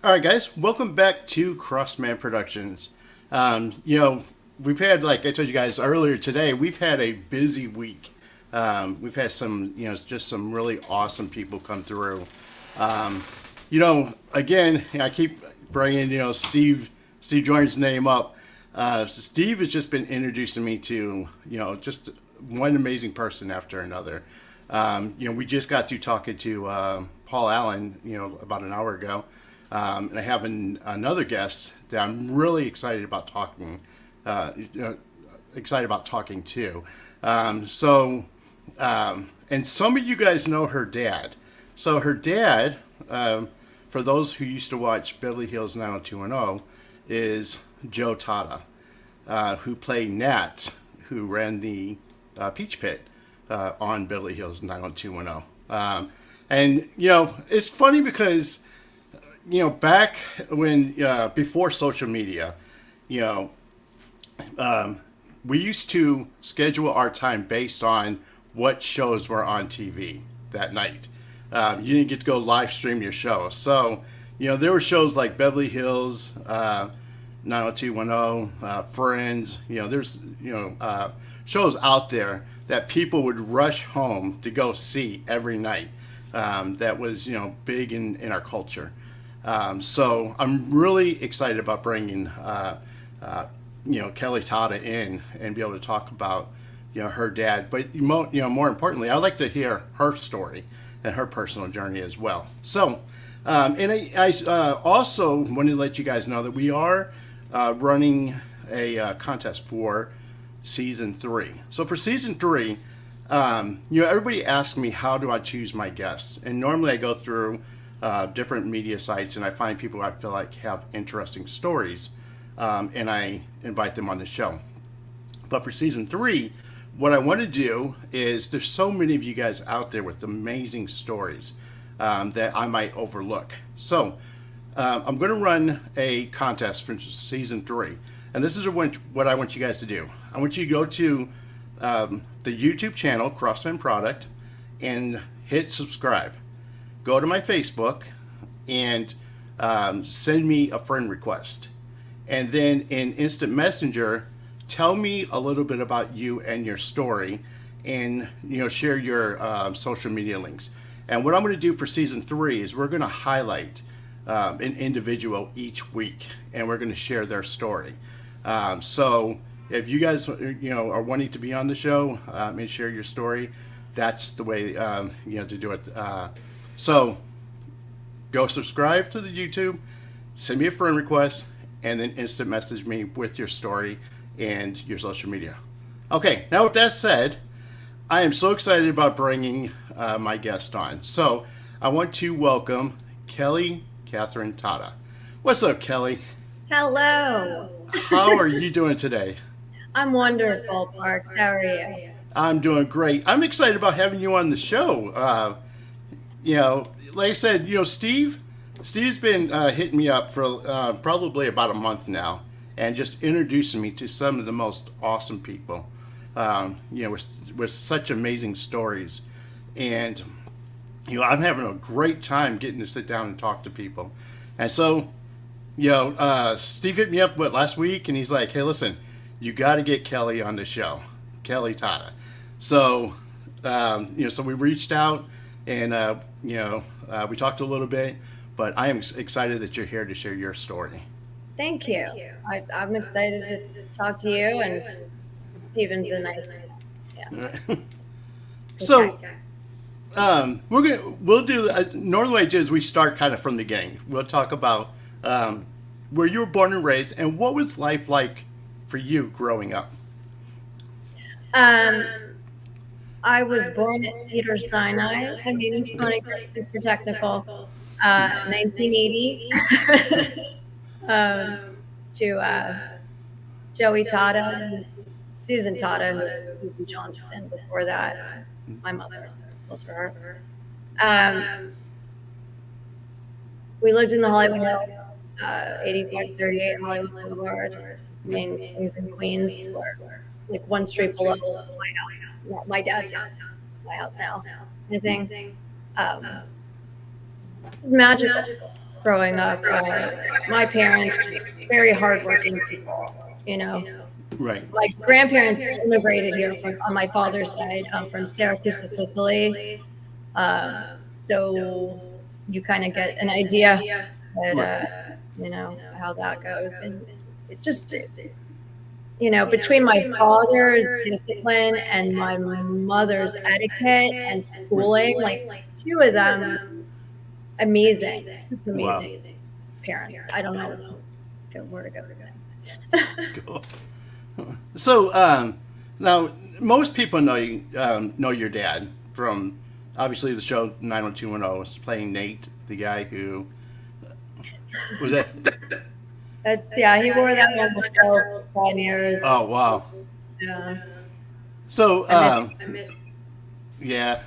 All right, guys, welcome back to Crossman Productions. We've had, like I told you guys earlier today, we've had a busy week. We've had some, just some really awesome people come through. Again, I keep bringing, Steve Jordan's name up. Steve has just been introducing me to, just one amazing person after another. We just got to talking to Paul Allen, about an hour ago. And I have another guest that I'm really excited about talking, to. And some of you guys know her dad. So her dad, for those who used to watch Beverly Hills 90210, is Joe Tata, who played Nat, who ran the Peach Pit on Beverly Hills 90210. It's funny because back when, before social media, we used to schedule our time based on what shows were on TV that night. You didn't get to go live stream your show. So, there were shows like Beverly Hills, 90210, Friends, there's, shows out there that people would rush home to go see every night. That was, big in our culture. So I'm really excited about bringing, Kelly Tata in and be able to talk about, her dad. But, more importantly, I'd like to hear her story and her personal journey as well. So, and I also wanted to let you guys know that we are running a contest for season 3. So for season 3, everybody asks me, how do I choose my guests? And normally I go through different media sites and I find people I feel like have interesting stories, and I invite them on the show. But for season 3, what I want to do is, there's so many of you guys out there with amazing stories that I might overlook. So I'm going to run a contest for season 3. And this is what I want you guys to do. I want you to go to the YouTube channel, Crossman Product, and hit subscribe. Go to my Facebook and send me a friend request. And then in Instant Messenger, tell me a little bit about you and your story, and share your social media links. And what I'm going to do for season 3 is we're going to highlight an individual each week, and we're going to share their story. So if you guys are wanting to be on the show and share your story, that's the way to do it. So go subscribe to the YouTube, send me a friend request, and then instant message me with your story and your social media. Okay, now with that said, I am so excited about bringing my guest on. So I want to welcome Katharine Tata. What's up, Kelly? Hello. How are you doing today? I'm wonderful, Parks. How are you? I'm doing great. I'm excited about having you on the show. Like I said, Steve's been hitting me up for probably about a month now, and just introducing me to some of the most awesome people, with such amazing stories. And, I'm having a great time getting to sit down and talk to people. And so, Steve hit me up last week, and he's like, hey, listen, you got to get Kelly on the show, Kelly Tata. So, so we reached out, and, we talked a little bit, but I am excited that you're here to share your story. Thank you. I'm excited to talk to you, and Steven's a nice, yeah. So, we'll do, normally is we start kind of from the beginning. We'll talk about where you were born and raised, and what was life like for you growing up? I was born at Cedar Sinai. I mean, it's funny, super technical. 1980. To Joey Tata and Susan Tata, who was Susan Johnston before that. My mother, close to her. We lived in the Hollywood Hills, 8538 Hollywood Boulevard. I mean, things in Queens, like one street below my house, my dad's house, my house now. Anything. It was magical. growing up. My parents, very hardworking people, you know. Right. My grandparents immigrated here from on my father's side, from Syracuse, Sicily. So you kind of get an idea that Right. how that goes, and it just between my father's discipline and my mother's etiquette and schooling, like two of them, amazing, just Wow. amazing parents. I don't know where to go with Cool. So now most people know your dad from obviously the show 90210 was playing Nate, the guy who was that. That's yeah. He wore that on the show for 10 years. Oh wow. Yeah, So I miss. yeah.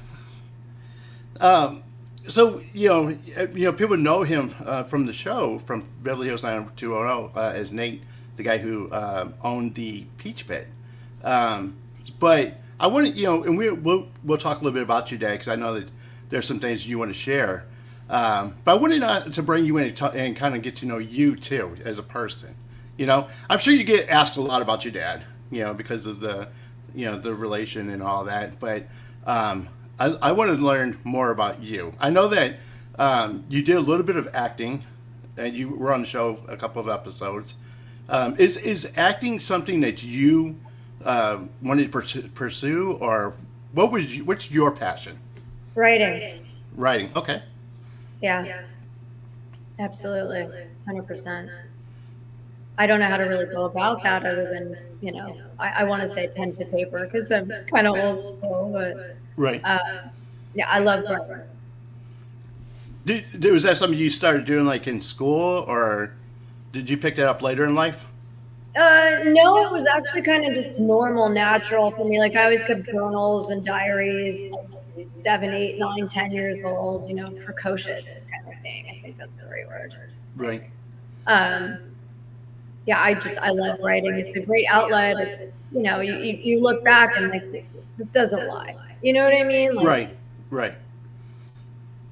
Um, so people know him from the show from Beverly Hills 90210 as Nate, the guy who owned the Peach Pit. But I want to and we'll talk a little bit about your dad because I know that there's some things you want to share. But I wanted to bring you in and kind of get to know you too as a person. I'm sure you get asked a lot about your dad. Because of the relation and all that. But I want to learn more about you. I know that you did a little bit of acting, and you were on the show a couple of episodes. Is acting something that you wanted to pursue, or what's your passion? Writing. Writing. Okay. Yeah, absolutely, 100%. I don't know how to really go about that other than I want to say pen to paper because I'm kind of old school, but Right. yeah, I love writing. Was that something you started doing like in school, or did you pick that up later in life? No, it was actually kind of just normal, natural for me. Like I always kept journals and diaries, like 7, 8, 9, 10 years old. Precocious kind of thing. I think that's the right word. Right. Um, yeah, I love writing. It's a great outlet. It's you look back and like this doesn't lie. You know what I mean? Like Right. Right.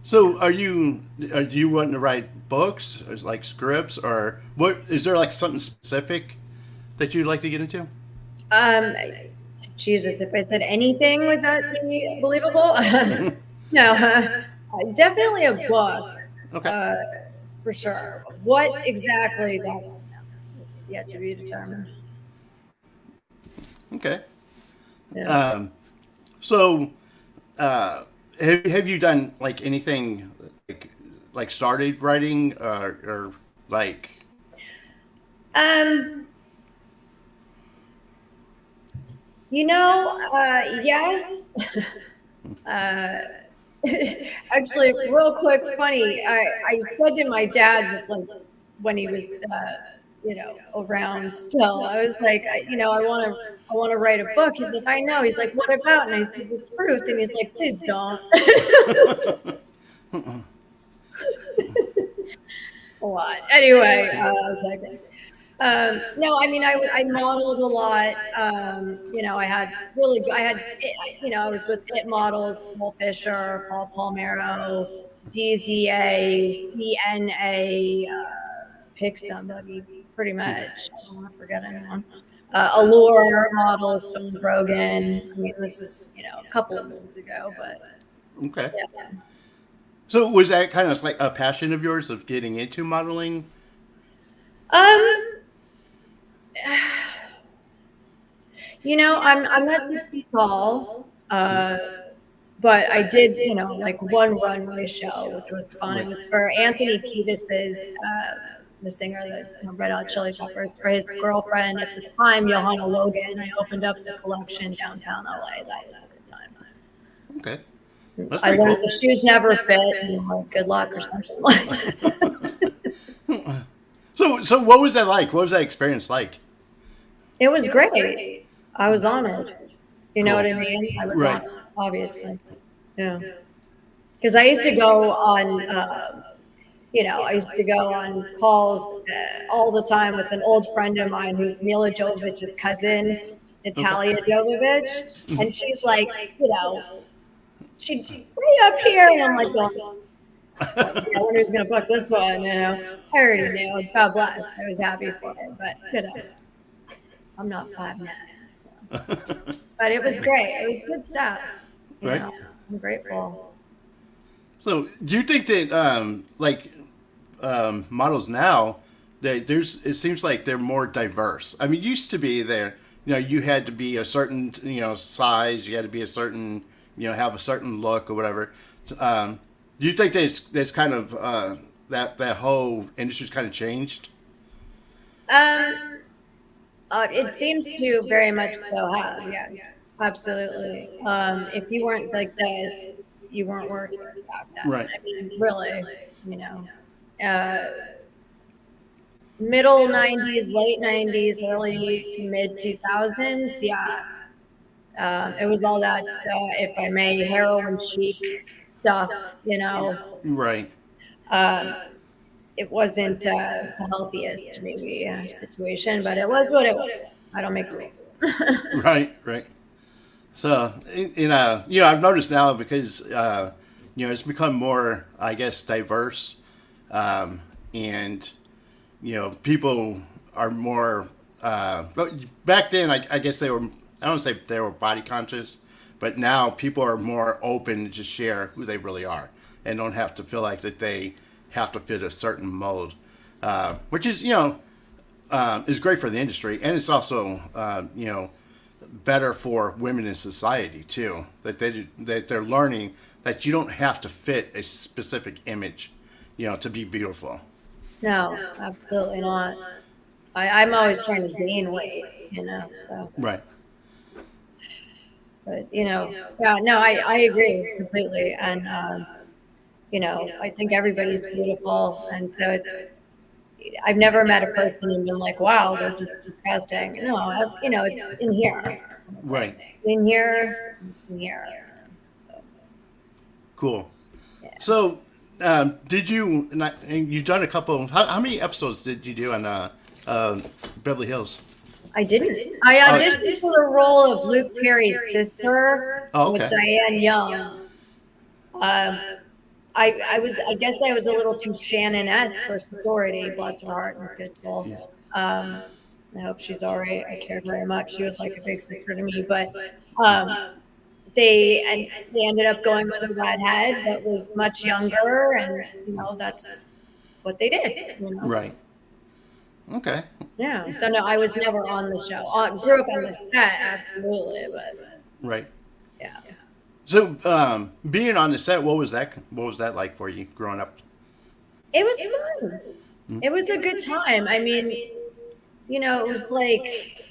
So, do you want to write books, or like scripts, or what? Is there like something specific that you'd like to get into? um, Jesus, if I said anything, would that be believable? No, definitely a book, Okay. uh, for sure. What exactly that is yet to be determined. Okay. Yeah. Um, so, have you done like anything like started writing or like? Um, yes. uh, Actually, real quick, funny. I said to my dad, like, when he was, around still, I was like, I want to write a book. He's like, I know. He's like, what about? And I said, the truth. And he's like, please don't. A lot. Anyway, no, I mean, I modeled a lot. I was with It Models, Paul Fisher, Paul Palmero, DZA, CNA, pick somebody, pretty much. I don't want to forget anyone. Allure model, Sean Brogan. I mean, this is, a couple of moons ago, but Okay. yeah. So, was that kind of like a passion of yours of getting into modeling? Um, I'm not 6 feet tall, but I did, like one runway show, which was fun. It was for Anthony Kiedis's, the singer of the Red Hot Chili Peppers, for his girlfriend at the time, Johanna Logan. I opened up the collection downtown LA. That was a good time. Okay. That's I pretty learned cool. the shoes never fit, and like, good luck or something like that. So what was that like? What was that experience like? It was great. I was honored. You know Cool. what I mean? I was Right. honored, obviously. Yeah. Because I used to go on, I used to go on calls all the time with an old friend of mine who's Mila Jovovich's cousin, Okay. Natalia Jovovich. And she's like, she'd way up here. And I'm like, going, I wonder who's going to book this one. I already knew. God bless. I was happy for her, but I'm not 5'9", so. But it was great. It was good stuff. Right. I'm grateful. So, do you think that models now, it seems like they're more diverse? I mean, used to be there. You had to be a certain size. You had to be a certain have a certain look or whatever. Do you think that's kind of that whole industry's kind of changed? Um, it seems to very much so have, yes, absolutely. If you weren't like this, you weren't working back then. Right. I mean, really, you know, uh, middle 90s, late 90s, early to mid 2000s, yeah. It was all that, if I may, heroin chic stuff, Right. Um, it wasn't the healthiest, maybe, situation, but it was what it was. I don't make rules. Right. Right. So, I've noticed now because it's become more, I guess, diverse, and people are more. But back then, I guess they were. I don't say they were body conscious, but now people are more open to just share who they really are and don't have to feel like that they have to fit a certain mold, which is great for the industry, and it's also better for women in society too. That they're learning that you don't have to fit a specific image, to be beautiful. No, absolutely not. I'm always trying to gain weight, so, Right. but, yeah, no, I agree completely. And, I think everybody's beautiful. And so I've never met a person and been like, wow, they're just disgusting. No, it's in here. Right. In here, in here. So, Cool. yeah. So, did you? And you've done a couple. How many episodes did you do on Beverly Hills? I didn't. I auditioned for the role of Luke Perry's sister Oh, with okay. Diane Young. Um, I guess I was a little too Shannon-esque for sorority, bless her heart and good soul. Yeah. I hope she's all right. I cared very much. She was like a big sister to me, but um, they ended up going with a redhead that was much younger, and that's what they did. Right. Okay. Yeah. So no, I was never on the show. Grew up on the set, absolutely, but Right. yeah. So, being on the set, what was that? What was that like for you growing up? It was fun. It was a good time. I mean, it was like,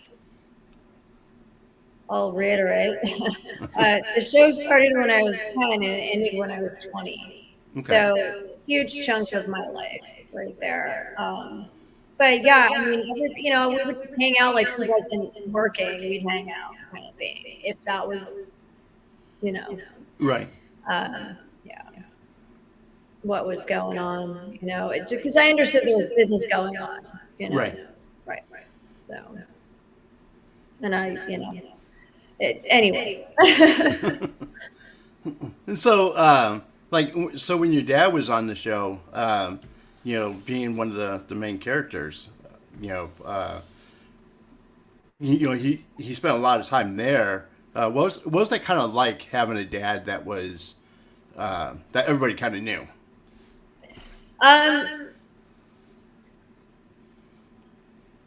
I'll reiterate. The show started when I was 10 and it ended when I was 20. Okay. So huge chunk of my life right there. But yeah, I mean, we would hang out like who wasn't working, we'd hang out kind of thing. If that was, you know, Right. yeah, what was going on, because I understood there was business going on, Right. right. So, and anyway. And so, so when your dad was on the show, being one of the main characters, he spent a lot of time there. What was that kind of like having a dad that was that everybody kind of knew?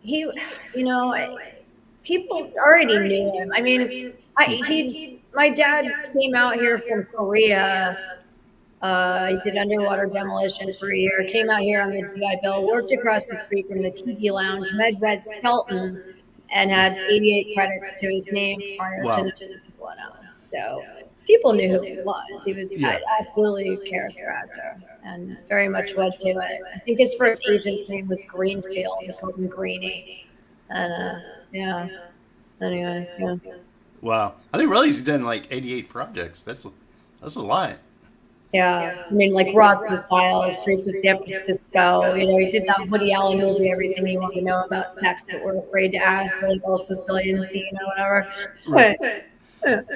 He, people already knew him. I mean, my dad came out here from Korea. He did underwater demolition for a year. Came out here on the GI Bill. Worked across the street from the Tiki Lounge, Medved's Pelton, and had 88 credits to his name prior to Wow. the one out. So people knew who he was. He was Yeah. absolutely a character actor and very much went to it. I think his first agent's name was Greenfield. He called him Greenie. And yeah. Anyway, yeah. Wow. I didn't realize he's done like 88 projects. That's a lot. Yeah, I mean, like Rockford Files, Streets of San Francisco. He did that Woody Allen movie, Everything You Want to Know About Sex But We're Afraid to Ask, the like, old Sicilian scene or whatever. Right. But,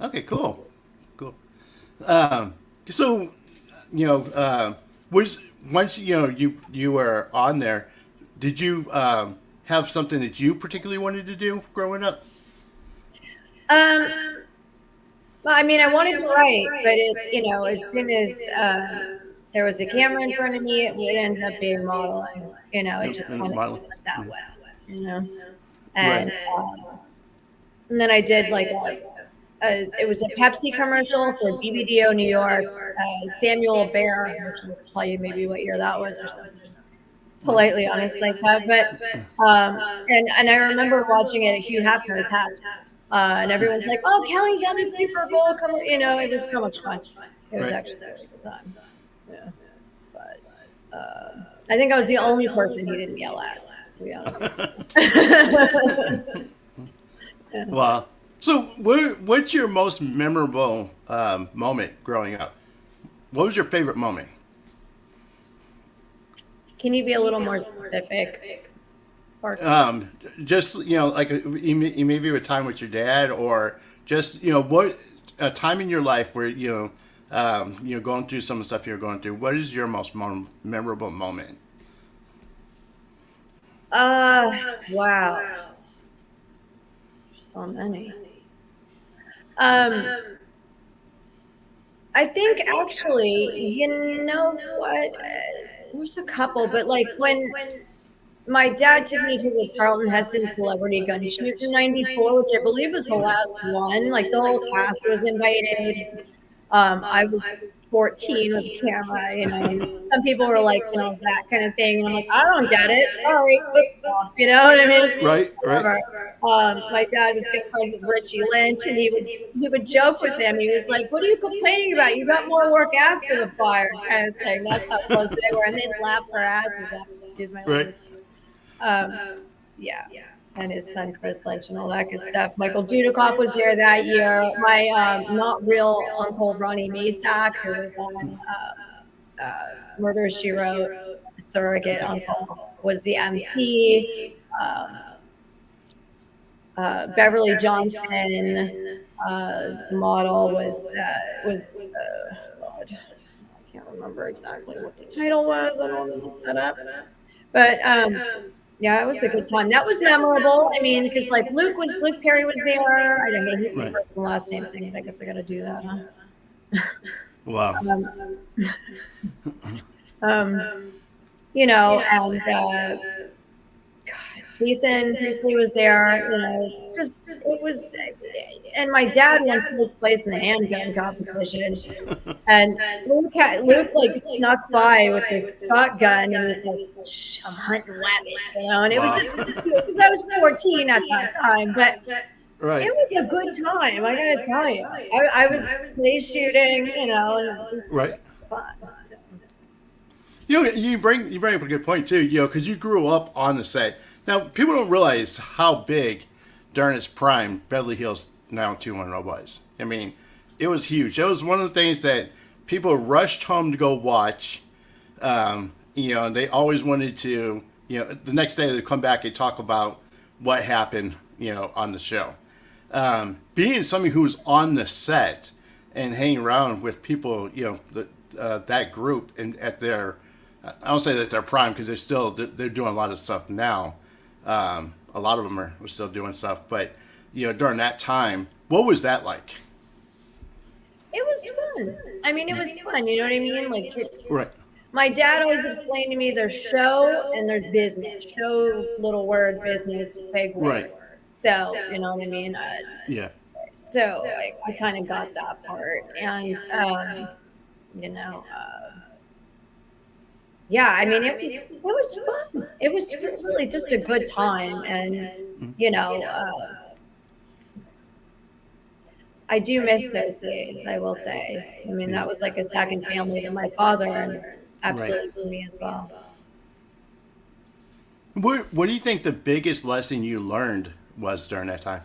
Okay. Cool. Cool. So, you know, was once you were on there, did you have something that you particularly wanted to do growing up? Um, well, I mean, I wanted to write, but as soon as there was a camera in front of me, it ended up being modeling. It just And kind of model, went that way. You know, right? and and then I did like it was a Pepsi commercial for BBDO New York. Samuel Bear, which will tell you maybe what year that was or something. Politely honest like that. But and I remember watching it at Hugh Hefner's house, and everyone's like, "Oh, Kelly's on the Super Bowl!" Come, it was so much fun. It was Right. actually a really good time. Yeah, but I think I was the only person he didn't yell at, to be honest. Yeah. Well, so what's your most memorable moment growing up? What was your favorite moment? Can you be a little more specific? Or Just like maybe a time with your dad, or just what a time in your life where going through some of the stuff you're going through. What is your most memorable moment? wow, so many. Um, I think actually, you know what? There's a couple, but like when my dad took me to the Charlton Heston celebrity gun shoot in '94, which I believe was the last one. Like the whole cast was invited. I was 14 with a camera, and some people were like, that kind of thing. And I'm like, I don't get it. Sorry, flip off. You know what I mean? Right, right. Whatever. My dad was good friends with Richie Lynch, and he would joke with him. He was like, "What are you complaining about? You got more work after the fire," kind of thing. That's how close they were, and they'd laugh their asses off. Excuse my Right. language. Um, yeah, and his son Chris Lynch and all that good stuff. Michael Dudikoff was there that year. My not real uncle Ronnie Masak, who was on Murder She Wrote, surrogate uncle, was the MC. Beverly Johnson, the model, God, I can't remember exactly what the title was. I don't want to mess that up, but yeah, it was a good time. That was memorable. I mean, because like Luke Perry was there. I don't hate the Right. first and last name thing, but I guess I got to do that, huh? Wow. Um, and Jason Priestley was there. Just it was, and my dad won first place in the handgun competition, and Luke like snuck by with this shotgun, and he's like, "Shh, I'm hunting rabbits," and it was Wow. just so cute because I was 14 at that time, but Right. it was a good time. I gotta tell you, I was place shooting, and it Right. was fun. You bring up a good point too. Because you grew up on the set. Now people don't realize how big during its prime Beverly Hills 90210 was. I mean, it was huge. It was one of the things that people rushed home to go watch. And they always wanted to. The next day they come back and talk about what happened. On the show. Being somebody who was on the set and hanging around with people, that group and at their, I don't say that they're prime because they're doing a lot of stuff now. A lot of them are still doing stuff, but during that time, what was that like? It was fun. I mean, it was fun. You know what I mean? Like, Right. my dad always explained to me there's show and there's business. Show, little word, business, big Right. word. So, you know what I mean? Yeah. So I kind of got that part. And, yeah, I mean, it was fun. It was really just a good time. And, I do miss those days, I will say. I mean, that was like a second family to my father, and absolutely for me as well. What do you think the biggest lesson you learned was during that time?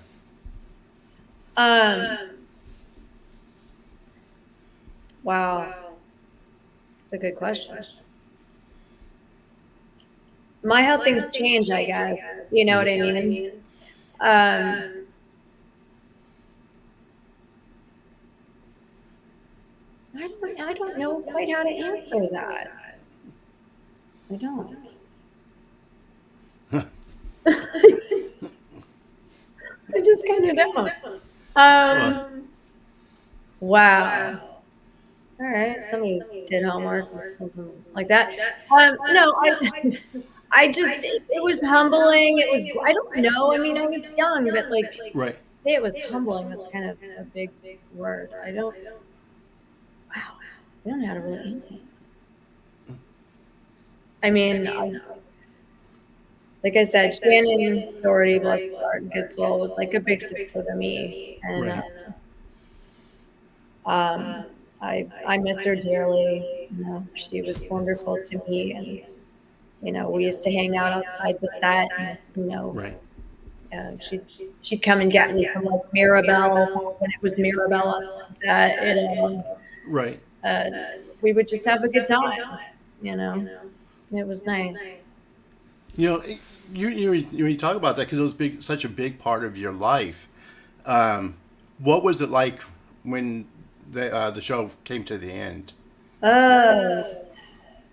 Wow, it's a good question. How things change, I guess. You know what I mean? I don't know quite how to answer that. I don't. I just kind of don't. Well, Wow. All right, somebody did homework or something like that. No, I just it was humbling. It was I don't know. I mean, I was young, but like right. say it was humbling. That's kind of a big word. I don't. Wow, I don't know how to really answer. I mean, like I said, Shannon Doherty, bless her heart and good soul, was like a big sister to me, and Right. um, I miss her dearly. You know, she was wonderful to me, and you know, we used to hang out outside the set, and you know, Right. she'd come and get me from like Mirabelle when it was Mirabelle on Sunset, you know. Right. We would just have a good time, you know. It was nice. You know, you talk about that because it was such a big part of your life. What was it like when the show came to the end? Oh,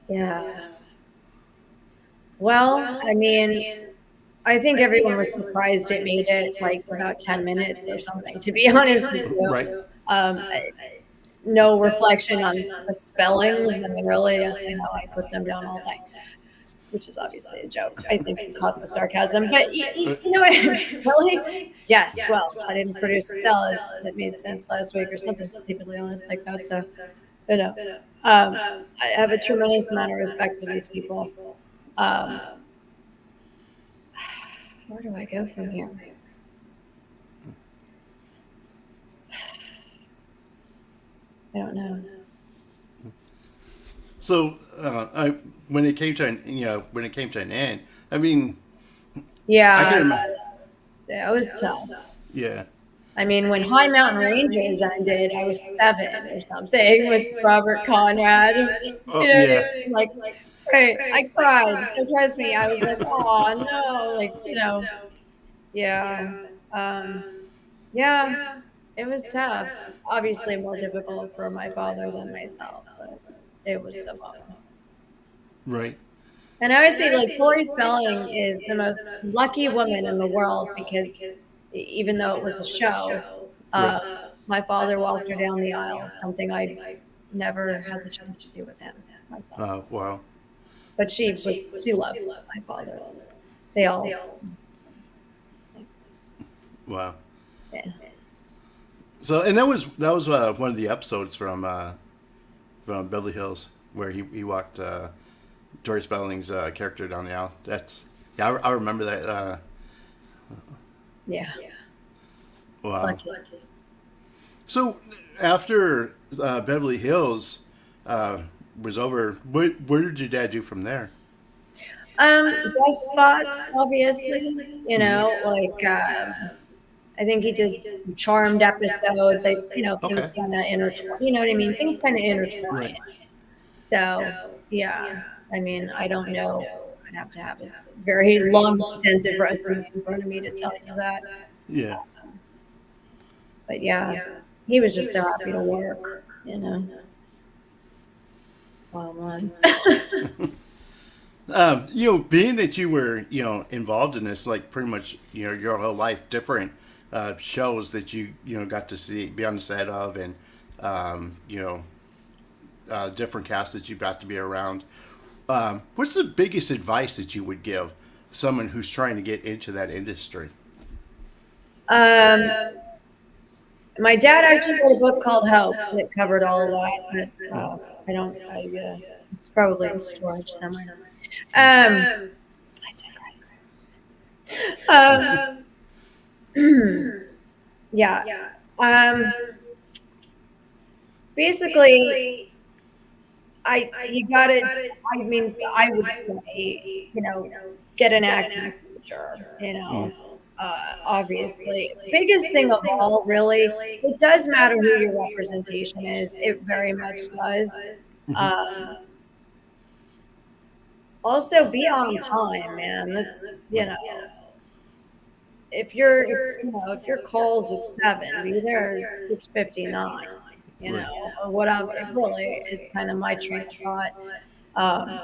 yeah. Well, I mean, I think everyone was surprised it made it like about 10 minutes or something, to be honest with you. Right. Um, no reflection on the spellings. I mean, really, yes, I know I put them down all day, which is obviously a joke. I think you caught the sarcasm, but you know what? Really? Yes. Well, I didn't produce a salad that made sense last week or something stupidly honest like that. So, you know, um, I have a tremendous amount of respect for these people. Um, where do I go from here? I don't know. So, when it came to when it came to an end, I mean, I Yeah, can imagine. it was tough. Yeah. I mean, when High Mountain Ranges ended, I was 7 or something with Robert Conrad. Oh, You know what yeah. I mean? Like, right, I cried. So trust me, I was like, oh no, like, you know, yeah, um, yeah, it was tough. Obviously, more difficult for my father than myself, but it was so fun. Right. And I always say, like, Tori Spelling is the most lucky woman in the world because even though it was a show, Right. uh, my father walked her down the aisle, something I never had the chance to do with him myself. Wow. But she loved my father. They all, Wow. yeah. So, and that was one of the episodes from Beverly Hills where he walked Tori Spelling's character down the aisle. That's yeah, I remember that. Yeah, Wow. lucky. So after Beverly Hills was over, where did your dad do from there? Guest spots, obviously, you know, like, I think he did some Charmed episodes. You know, things Okay. kind of intertwine. You know what I mean? Things kind of intertwine. Right. So yeah, I mean, I don't know. I'd have to have this very long, extensive resume in front of me to tell you that. Yeah. But yeah, he was just so happy to work. You know, bottom line. Being that you were, involved in this, like pretty much, your whole life, different shows that you got to see, be on the set of, and different casts that you got to be around. What's the biggest advice that you would give someone who's trying to get into that industry? Um, my dad actually wrote a book called Hope that covered all of that, but I don't. It's probably in storage somewhere. Um, um, yeah. Um, basically, you got to. I mean, I would say, you know, get an acting teacher. You know, obviously, biggest thing of all, really, it does matter who your representation is. It very much does. Um, also, be on time, man. That's if your call's at 7, be there at 6:59. Right. or whatever. Really, is kind of my train of thought. Um,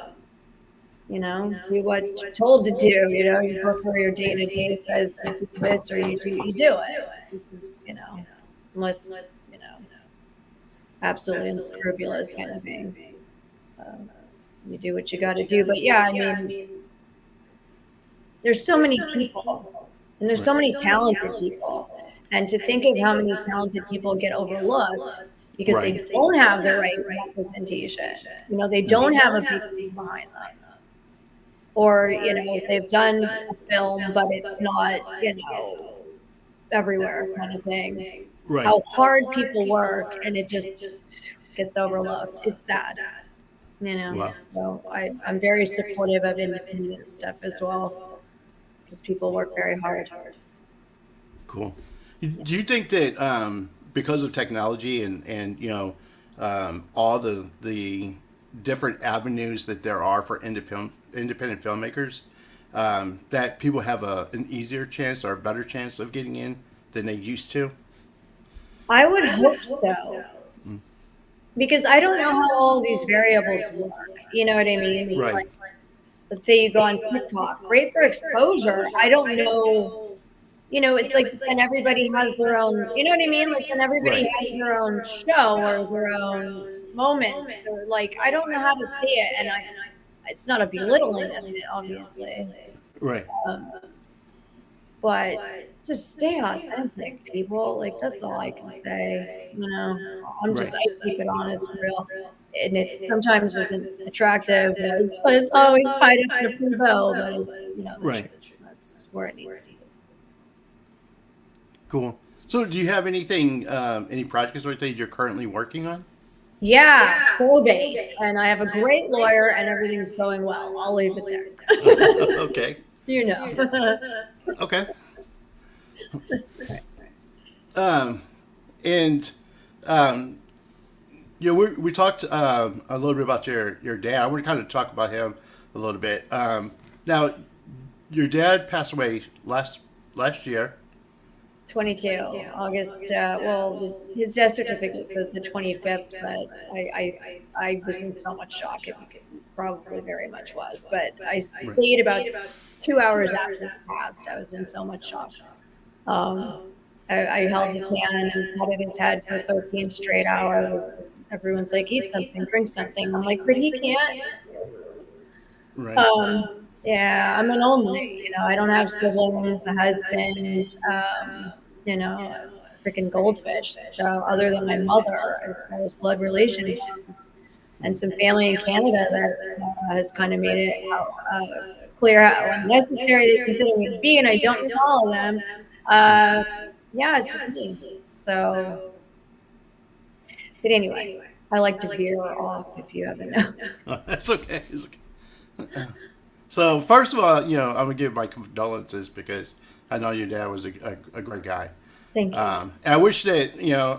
do what you're told to do. Your book or your day-to-day says you do this or you do it. Because, unless, you know, absolutely unscrupulous kind of thing. Um, you do what you got to do. But yeah, I mean, there's so many people and there's so many talented people. And to think of how many talented people get overlooked because they don't have the right representation. They don't have a big team behind them. Or, they've done a film, but it's not, everywhere kind of thing. Right. How hard people work and it just gets overlooked. It's sad. Wow. So I'm very supportive of independent stuff as well because people work very hard. Cool. Do you think that because of technology and all the different avenues that there are for independent filmmakers, that people have an easier chance or a better chance of getting in than they used to? I would hope so. Because I don't know how all these variables work. You know what I mean? It's Right. like, let's say you go on TikTok, great for exposure. I don't know. It's like then everybody has their own, you know what I mean? Like then everybody Right. has their own show or their own moments. Or like I don't know how to say it, and it's not a belittling of it, obviously. Right. Um, but just stay authentic, people. Like that's all I can say. I keep it honest and real. And it sometimes isn't attractive, but it's always tied up in a pretty bow, but it's, the Right. truth. That's where it needs to be. Cool. So, do you have anything, any projects or anything you're currently working on? Yeah, probate. And I have a great lawyer and everything's going well. I'll leave it there. Okay. you know. Okay. And we talked a little bit about your dad. I want to kind of talk about him a little bit. Now, your dad passed away last year. 22, August. Well, his death certificate says the 25th, but I was in so much shock. It probably very much was. But I stayed about 2 hours after he passed. I was in so much shock. I held this man and patted his head for 13 straight hours. Everyone's like, eat something, drink something. I'm like, but he can't. Right. Yeah, I'm an only, I don't have siblings, a husband, a freaking goldfish. So other than my mother, as far as blood relations and some family in Canada that has kind of made it clear how necessary they consider me to be, and I don't recall them. Yeah, it's just me. So, but anyway, I like to veer off if you haven't known. That's okay. It's okay. So first of all, I'm gonna give my condolences because I know your dad was a great guy. Thank you. And I wish that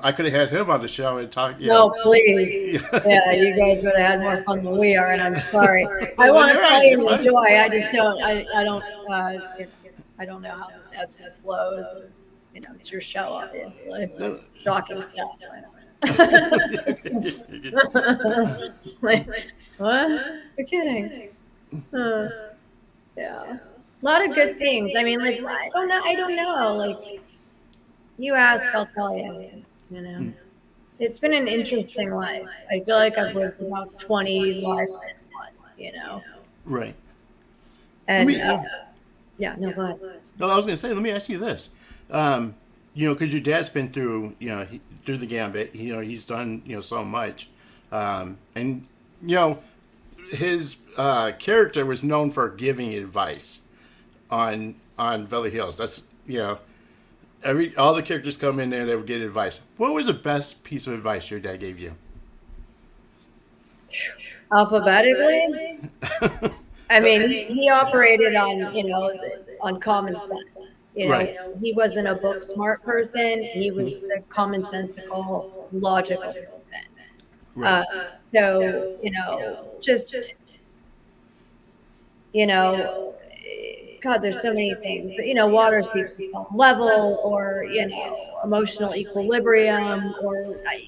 I could have had him on the show and talk. No, please. Yeah, you guys would have had more fun than we are, and I'm sorry. I want to play and enjoy. I just don't. I don't. I don't know how this ebbs and flows. It's your show, obviously. Shocking stuff. Like, what? You're kidding. Yeah. A lot of good things. I mean, like, I don't know. Like, you ask, I'll tell you. It's been an interesting life. I feel like I've lived about 20 lives in one. Right. And, yeah, no, go ahead. No, I was going to say, let me ask you this. Because your dad's been through, through the gambit. He's done, so much. And, his character was known for giving advice on Beverly Hills. That's, all the characters come in there, they would get advice. What was the best piece of advice your dad gave you? Alphabetically? I mean, he operated on, on common sense. Right. He wasn't a book smart person. He was a commonsensical, logical person. Right. So, just, God, there's so many things. Water seeps to some level, or emotional equilibrium, or I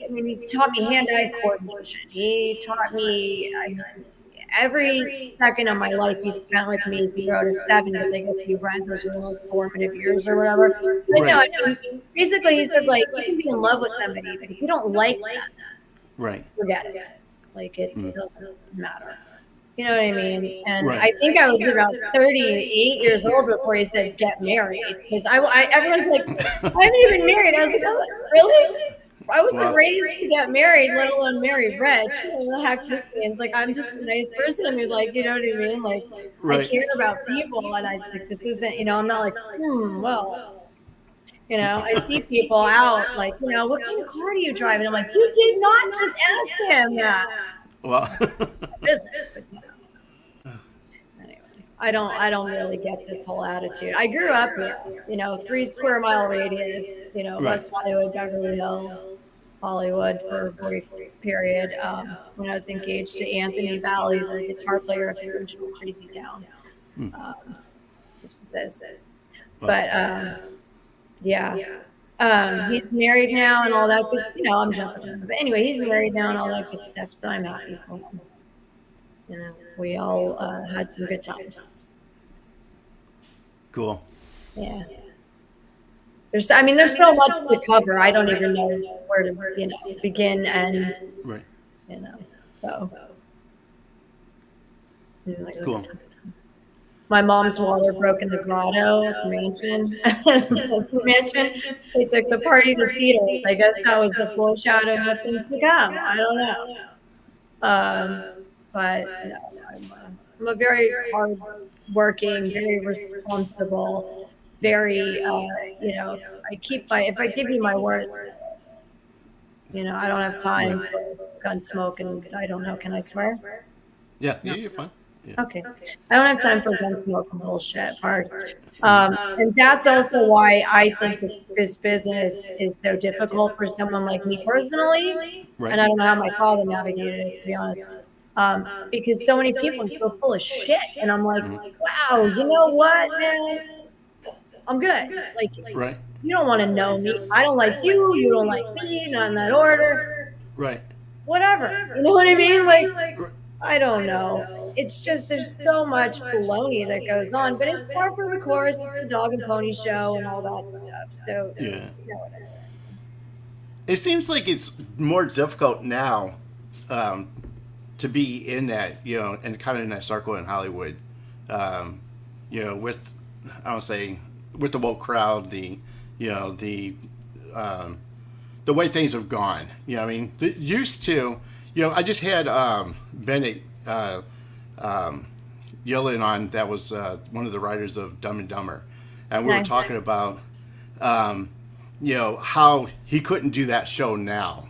mean, he taught me hand-eye coordination. He taught me. I mean, every second of my life he spent with me, 0 to 7, because I guess he read those are the most formative years or whatever. But no, Right. I mean, basically, he said like you can be in love with somebody, but if you don't like them, Right. forget it. Like it doesn't matter. You know what I mean? And Right. I think I was about 38 years old before he said get married. Because everyone's like, I haven't even married. I was like, oh, really? I wasn't Well, raised to get married, let alone marry rich. What the heck this means? Like, I'm just a nice person who, like, you know what I mean? Like, I right. care about people, and I like this isn't, I'm not like, well, I see people out like, what kind of car do you drive? And I'm like, you did not just ask him that. Well, Business. But, anyway, I don't really get this whole attitude. I grew up here, 3 square mile radius, right. West Hollywood, Beverly Hills, Hollywood for a brief period. When I was engaged to Anthony Valley, the guitar player of the original Crazy Town, which is this. Well, But yeah. He's married now and all that good, I'm jumping around. But anyway, he's married now and all that good stuff, so I'm happy for him. We all had some good times. cool. Yeah. There's so much to cover. I don't even know where to, begin and, Right. so. Cool. My mom's water broke in the grotto at the mansion. They took the party to Cedars. I guess that was a foreshadow of things to come. I don't know. But no, I'm a very hard working, very responsible, very, if I give you my words, I don't have time for gun smoke and I don't know. Can I swear? Yeah. Yeah. You're fine. Yeah. Okay. I don't have time for gun smoke and bullshit parts. And that's also why I think that this business is so difficult for someone like me personally. Right. And I don't know how my father navigated it, to be honest. Because so many people are so full of shit. And I'm like, wow, you know what, man? I'm good. Like, Right. you don't want to know me. I don't like you. You don't like me. Not in that order. Right. Whatever. You know what I mean? Like, Right. I don't know. It's just there's so much baloney that goes on, but it's par for the course. It's the dog and pony show and all that stuff. So Yeah. it is. It seems like it's more difficult now to be in that, and kind of in that circle in Hollywood, with, I would say, with the woke crowd, the way things have gone. I mean, used to, I just had Bennett Yellen on, that was one of the writers of Dumb and Dumber, and we were talking about how he couldn't do that show now.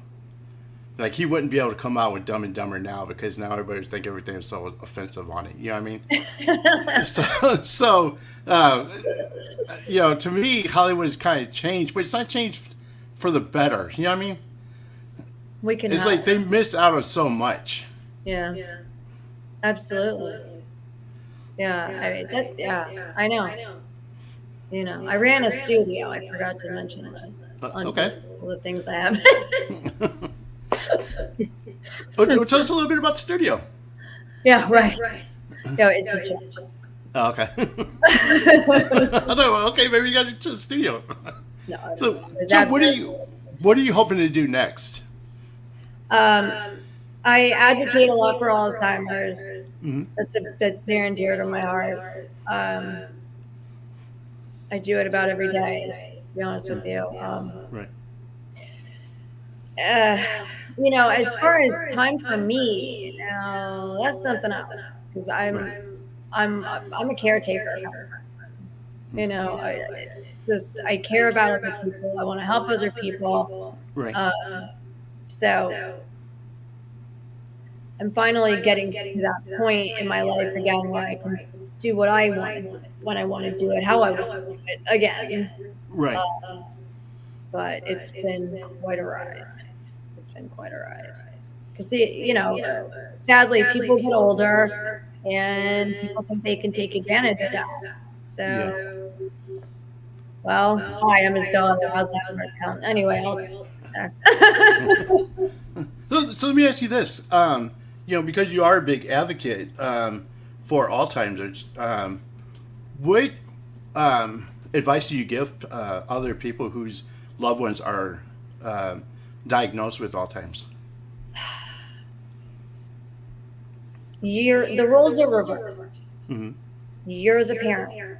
Like, he wouldn't be able to come out with Dumb and Dumber now because now everybody would think everything is so offensive on it. You know what I mean? So to me, Hollywood has kind of changed, but it's not changed for the better. You know what I mean? It's like they miss out on so much. Yeah. Absolutely. Yeah. I know. I ran a studio. I forgot to mention this. Okay. All the things I have. Tell us a little bit about the studio. Yeah, right. No, it's a joke. Oh, okay. I thought, okay, maybe you got into the studio. No, So what are you hoping to do next? I advocate a lot for Alzheimer's. That's near and dear to my heart. I do it about every day, to be honest with you. Right. As far as time for me, that's something else because I'm a caretaker. I care about other people. I want to help other people. Right. So I'm finally getting to that point in my life again where I can do what I want when I want to do it, how I want to do it again. Right. But it's been quite a ride. Because sadly, people get older and people think they can take advantage of that. Yeah. So, well, hi, I'm his daughter. How's that work out? Anyway, I'll just. So let me ask you this. Because you are a big advocate for Alzheimer's, what advice do you give other people whose loved ones are diagnosed with Alzheimer's? The roles are reversed. Mm-hmm. You're the parent,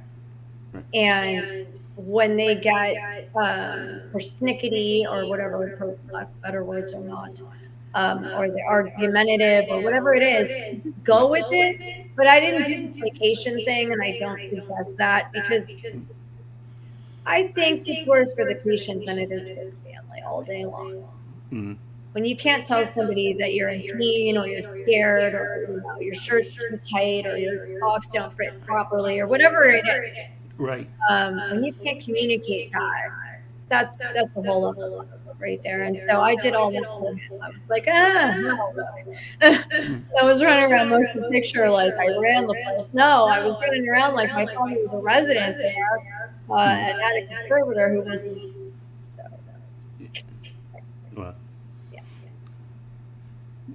Right. and when they get persnickety or whatever, for lack of better words or not, or they're argumentative or whatever it is, just Yeah. go with it. But I didn't do the placation thing, and I don't suggest that because I think it's worse for the patient than it is for the family all day long. Mm-hmm. When you can't tell somebody that you're in pain or you're scared or your shirt's too tight or your socks don't fit properly or whatever it is, Right. when you can't communicate that, that's a whole other level right there. And so I did all that for him. I was like, no. Mm. I was running around motion picture like I ran the place. No, I was running around like my father was a resident there and Mm. had a conservator who wasn't. So Well, yeah.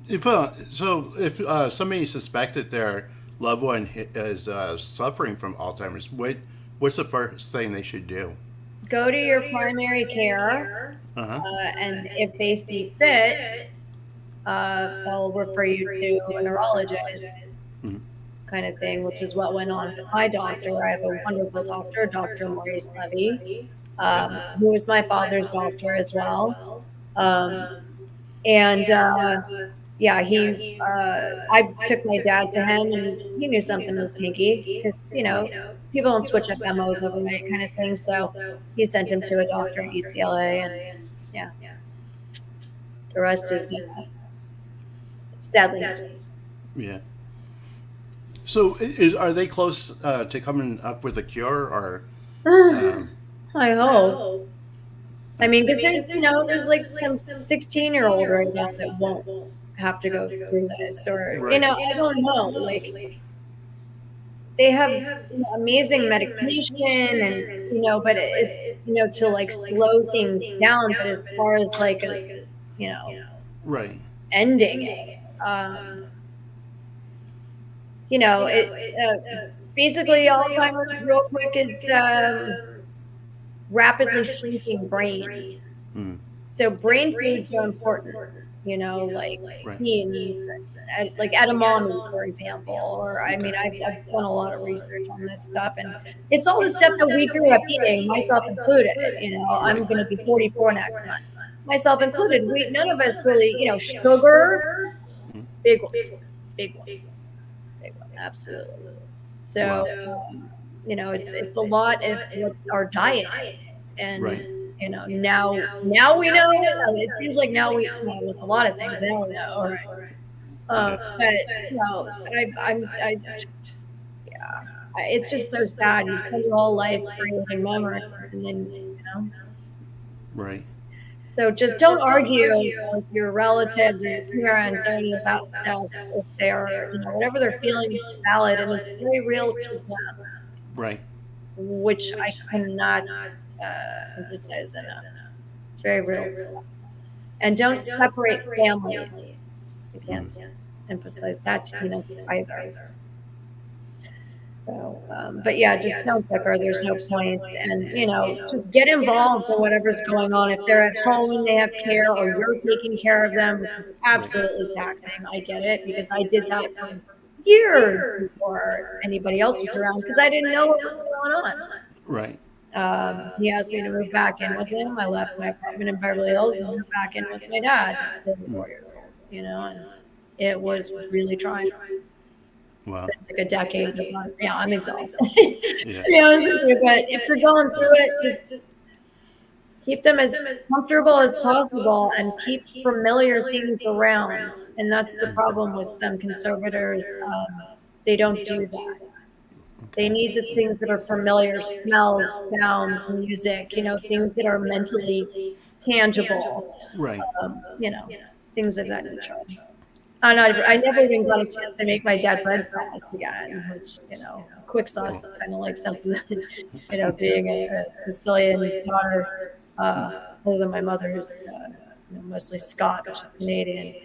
if somebody suspected their loved one is suffering from Alzheimer's, what's the first thing they should do? Go to your primary care, Uh huh. and if they see fit, they'll refer you to a neurologist Mm-hmm. kind of thing, which is what went on with my doctor. I have a wonderful doctor, Dr. Maurice Levy, Okay. who was my father's doctor as well. Um, and yeah, I took my dad to him, and he knew something was hinky because people don't switch up memos overnight, kind of thing. So he sent him to a doctor at UCLA, and yeah, the rest is sadly history. Yeah. So are they close to coming up with a cure or? I hope. I mean, because there's like some 16-year-old right now that won't have to go through this, or Right. I don't know. Like they have amazing medication, and but it's to like slow things down. But as far as like a you know Right. ending it, it's basically Alzheimer's. Real quick is rapidly shrinking brain. Mm. So brain foods are important, like Right. beans, like edamame, for example. Or I mean, I've done a lot of research on this stuff, and it's all the stuff that we grew up eating, myself included. I'm Right. going to be 44 next month, myself included. We none of us really, sugar, Mm. big one, big one, big one, absolutely. Wow. So, it's a lot of what our diet is, and Right. now we know. It seems like now with a lot of things now we know. All right, Yeah. but yeah, it's just so sad. You spend your whole life creating memories, and then Right. so just don't argue with your relatives or your parents or any of that stuff if they're whatever they're feeling is valid and it's very real to them, Right. which I cannot emphasize enough. It's very real to them. And don't separate families. I can't Mm. emphasize that either. So, but yeah, just don't bicker. There's no point, and just get involved in whatever's going on. If they're at home and they have care, or you're taking care of them, which is Right. absolutely taxing. I get it because I did that for years before anybody else was around because I didn't know what was going on. Right. He asked me to move back in with him. I left my apartment in Beverly Hills and moved back in with my dad, who was 4 years old. And it was really trying. Wow. Like a decade of life. Yeah, I'm exhausted. Yeah. To be honest with you, but if you're going through it, just keep them as comfortable as possible and keep familiar things around. And that's the problem with some conservators. They don't do that. They Okay. need the things that are familiar, smells, sounds, music, things that are mentally tangible, Right. um, you know, things of that nature. I never even got a chance to make my dad bread sauce again, which, quick sauce is kind of like something that, being a Sicilian daughter, other than my mother's, mostly Scotch, Canadian,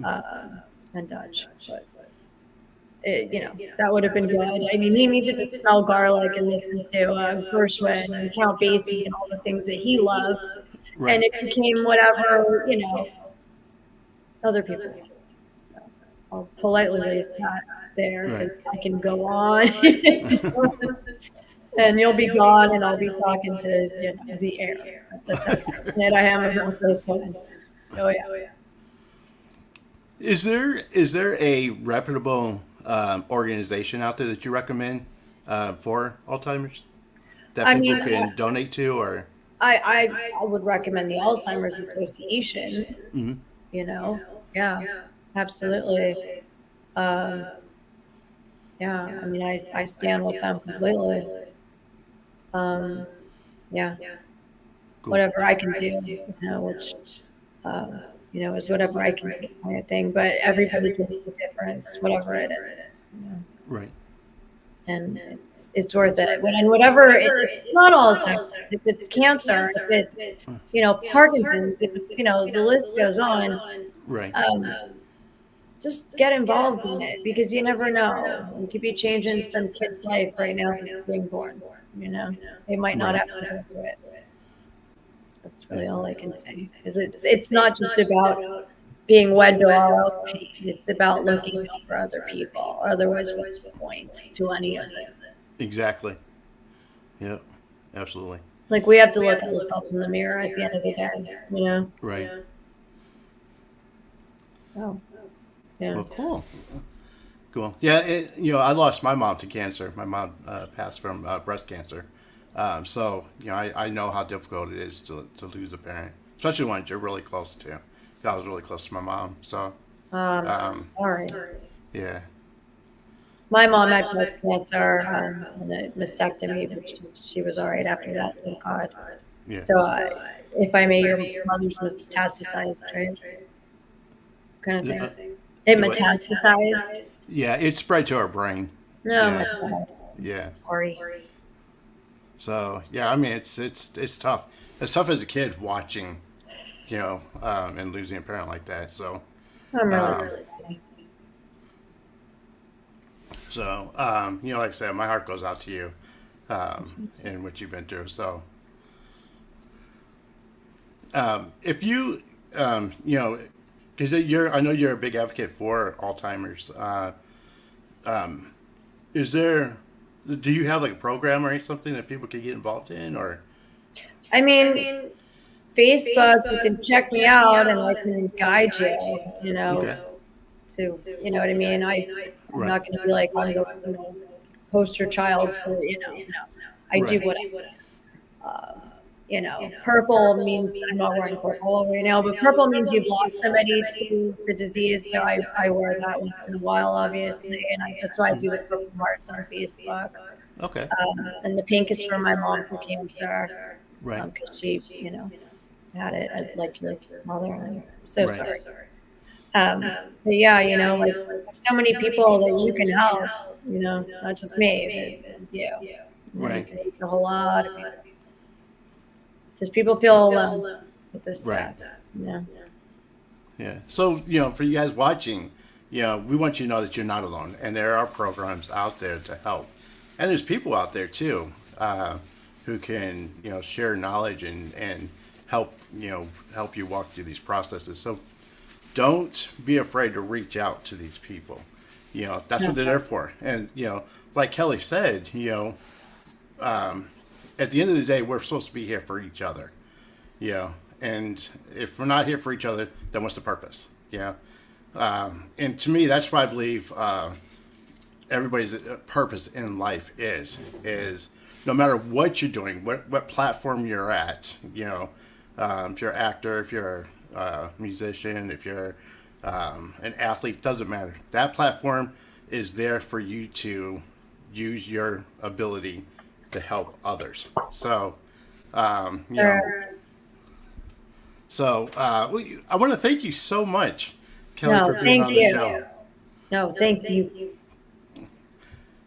and Dutch, but that would have been good. I mean, he needed to smell garlic and listen to Crossman and Count Basie and all the things that he loved, and Right. it became whatever other people. So I'll politely leave that there Right. because I can go on, and you'll be gone, and I'll be talking to the air. That's how passionate I am about this one. Oh yeah. Is there a reputable organization out there that you recommend for Alzheimer's that I people mean, can donate to, or? I would recommend the Alzheimer's Association. Mhm. Yeah, absolutely. Um, yeah, I mean, I stand with them completely. Um, yeah, Cool. whatever I can do, which, um, is whatever I can do kind of thing. But everybody can make a difference, whatever it is. Right. And it's worth it. And whatever, it's not Alzheimer's, if it's cancer, if it's, Parkinson's, if it's, the list goes on. Right. Um, just get involved in it because you never know. You could be changing some kid's life right now that's being born. They might not Right. have to go through it. That's Yeah. really all I can say. Because it's not just about being wed to all pain. It's about looking out for other people. Otherwise, what's the point to any of this? Exactly. Yeah. Absolutely. Like we have to look at ourselves in the mirror at the end of the day. Right. So, yeah. Well, cool. Cool. Yeah. I lost my mom to cancer. My mom passed from breast cancer. So I know how difficult it is to lose a parent, especially when you're really close to. I was really close to my mom. So Sorry. yeah. My mom had breast cancer and a mastectomy, but she was all right after that, thank God. Yeah. So, if I may, your mother's metastasized, right? Kind of thing. It Do what? metastasized? Yeah. It spread to our brain. No, Yeah. my God. Yeah. Sorry. So yeah, I mean it's tough. It's tough as a kid watching, and losing a parent like that. So I'm really um, sorry. like I said, my heart goes out to you, and what you've been through. So if you, because I know you're a big advocate for Alzheimer's. Do you have like a program or something that people can get involved in, or? I mean, Facebook, you can check me out and I can guide you, Okay. to, what I mean? I'm Right. not going to be like, I'm the, poster child for, I do Right. whatever. Purple means I'm not wearing purple right now, but purple means you've lost somebody to the disease. So I wear that once in a while, obviously. And that's why I do the purple hearts on Facebook. Okay. And the pink is for my mom for cancer. Right. Because she, had it as like your mother. I'm so Right. sorry. But yeah, like so many people that you can help, not just me, but you. Right. You can help a whole lot of people. Because people feel alone with this Right. stuff. Yeah. Yeah. So, for you guys watching, we want you to know that you're not alone. And there are programs out there to help. And there's people out there, too, who can, share knowledge and help, help you walk through these processes. So don't be afraid to reach out to these people. That's what they're there for. And, like Kelly said, at the end of the day, we're supposed to be here for each other. And if we're not here for each other, then what's the purpose? And to me, that's why I believe everybody's purpose in life is no matter what you're doing, what platform you're at, if you're an actor, if you're a musician, if you're an athlete, doesn't matter. That platform is there for you to use your ability to help others. So, I want to thank you so much, Kelly, No, for being thank on the show. you. No, thank you.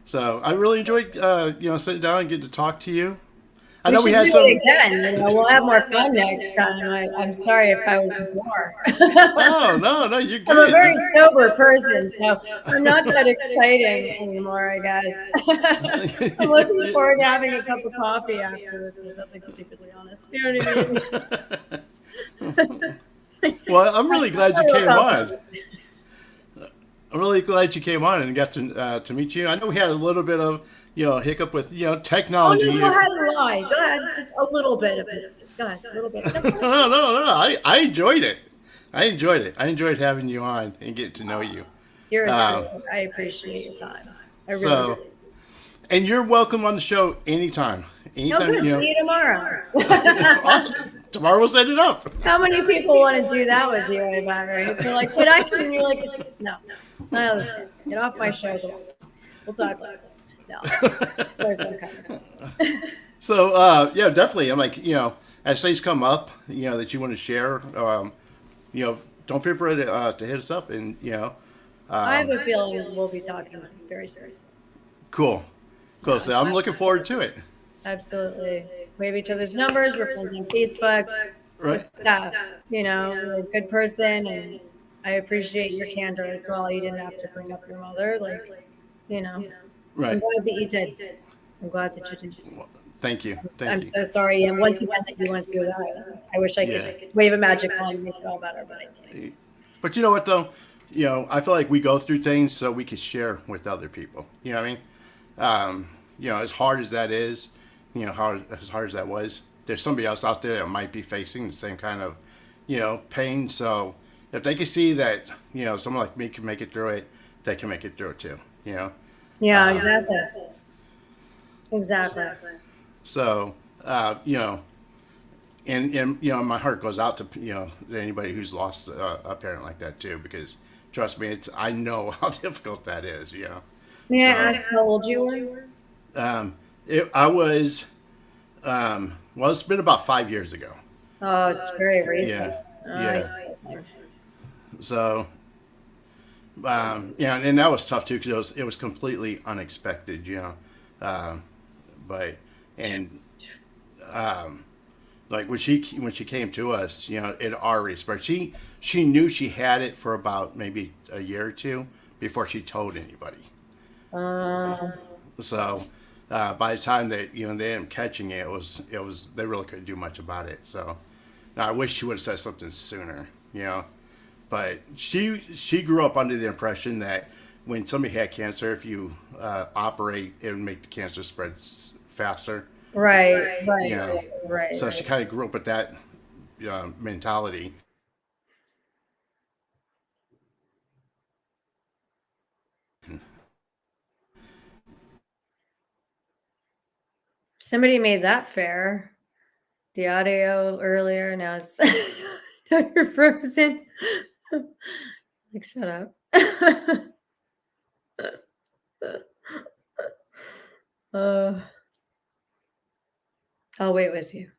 So I really enjoyed, sitting down and getting to talk to you. I We know we should had do it some. again. We'll have more fun next time. I'm sorry if I was a bore. Oh no, no, you're I'm a good. very sober person, so I'm not that exciting anymore, I guess. I'm looking forward to having a cup of coffee after this or something stupidly honest. You know what I mean? Well, I'm really glad A you little came on. compliment. I'm really glad you came on and got to meet you. I know we had a little bit of hiccup with Oh no, technology. go ahead and lie. Go ahead, just a little bit of it. Go ahead, a little bit. That's No, no, no, no. I enjoyed it. I enjoyed it. I enjoyed having you on and getting to know you. You're a Uh, sweetheart. I appreciate your time. I really do. so, and you're welcome on the show anytime. Oh, Anytime, good. See you tomorrow. awesome. Tomorrow we'll set it up. How many people want to do that with you, I bet, right? They're like, but I can, and you're like, no, it's not how this is. Get off my show. Go on. We'll talk later. No, there's some kind of. So, yeah, definitely. I'm like, as things come up, that you want to share, don't feel afraid to hit us up. And, I have a feeling we'll be talking very soon. cool. Cool. Yeah, So I'm looking forward to it. absolutely. We have each other's numbers. We're friends on Facebook. Right. Good stuff. You're a good person, and I appreciate your candor as well. You didn't have to bring up your mother. I'm Right. glad that you did. I'm glad that you did. Thank you. I'm Thank you. so sorry. And once again, that you went through that. I wish I Yeah. could wave a magic wand and make it all better, but I can't. But you know what, though? I feel like we go through things so we can share with other people. You know what I mean? As hard as that is, as hard as that was, there's somebody else out there that might be facing the same kind of, pain. So if they can see that, someone like me can make it through it, they can make it through it too. Yeah, exactly. Exactly. So, and my heart goes out to to anybody who's lost a parent like that too, because trust me, I know how difficult that is. May I So, ask how old you were? I was well, it's been about 5 years ago. Oh, it's very recent. Yeah, yeah. Oh, So, yeah, and that was tough too because it was completely unexpected. But and like when she came to us, it already spread. She knew she had it for about maybe a year or two before she told anybody. uh, So by the time that they ended up catching it, it was they really couldn't do much about it. So now I wish she would have said something sooner. But she grew up under the impression that when somebody had cancer, if you operate, it would make the cancer spread faster. right, You right, know, right, so she right. kind of grew up with that mentality. Somebody made that fair. The audio earlier, now it's now you're frozen. Like, shut up. uh, I'll wait with you.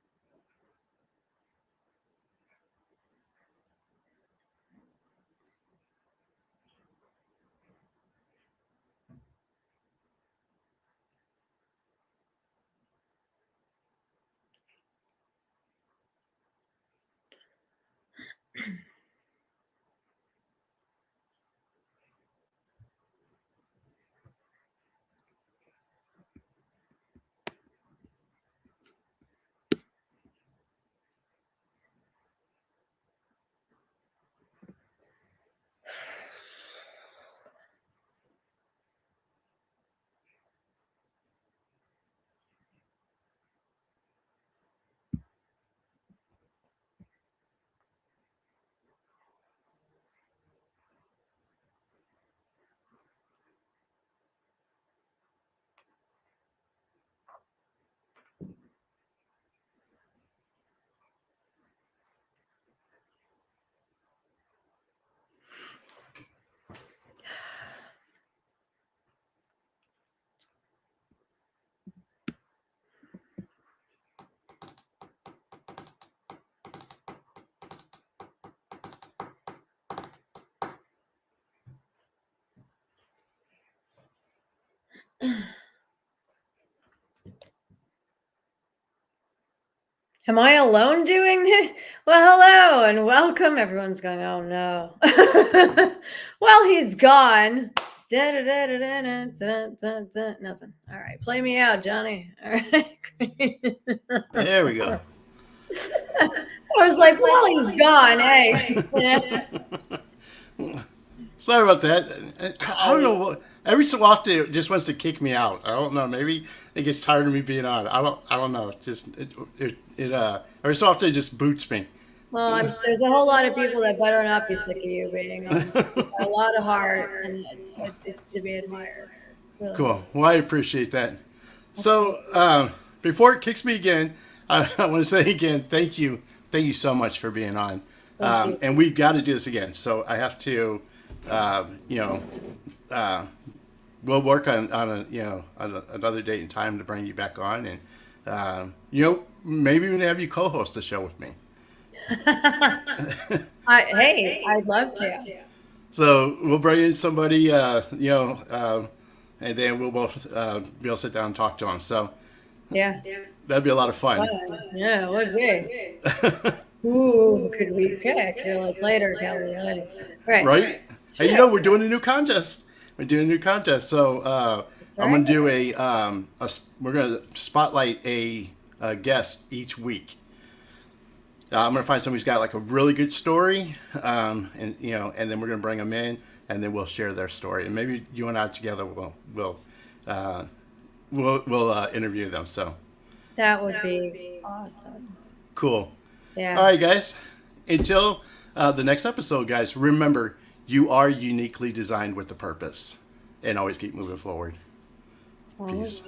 Am I alone doing this? Well, hello and welcome. Everyone's going, oh no. Well, he's gone. Nothing. All right, play me out, Johnny. All right. There we go. I was like, well, he's gone. Hey. Sorry about that. I don't know what. Every so often, it just wants to kick me out. I don't know. Maybe it gets tired of me being on. I don't know. Just every so often it just boots me. Well, there's a whole lot of people that better not be sick of you being on. A lot of heart, and it's to be admired. Really. Cool. Well, I appreciate that. So before it kicks me again, I want to say again, thank you so much for being on. And we've got to do this again. So I have to, we'll work on another date and time to bring you back on, and maybe even have you co-host the show with me. Hey, I'd love to. So we'll bring in somebody, and then we'll both be able to sit down and talk to them. So Yeah. that'd be a lot of fun. Yeah, it would be. Ooh, could we pick? You're like later, Kelly. Later. Right? Hey, we're doing a new contest. So I'm going to do we're going to spotlight a guest each week. I'm going to find somebody who's got like a really good story, and then we're going to bring them in, and then we'll share their story, and maybe you and I together we'll interview them. So that would be awesome. Cool. Yeah. All right, guys. Until the next episode, guys. Remember, you are uniquely designed with a purpose, and always keep moving forward. Peace.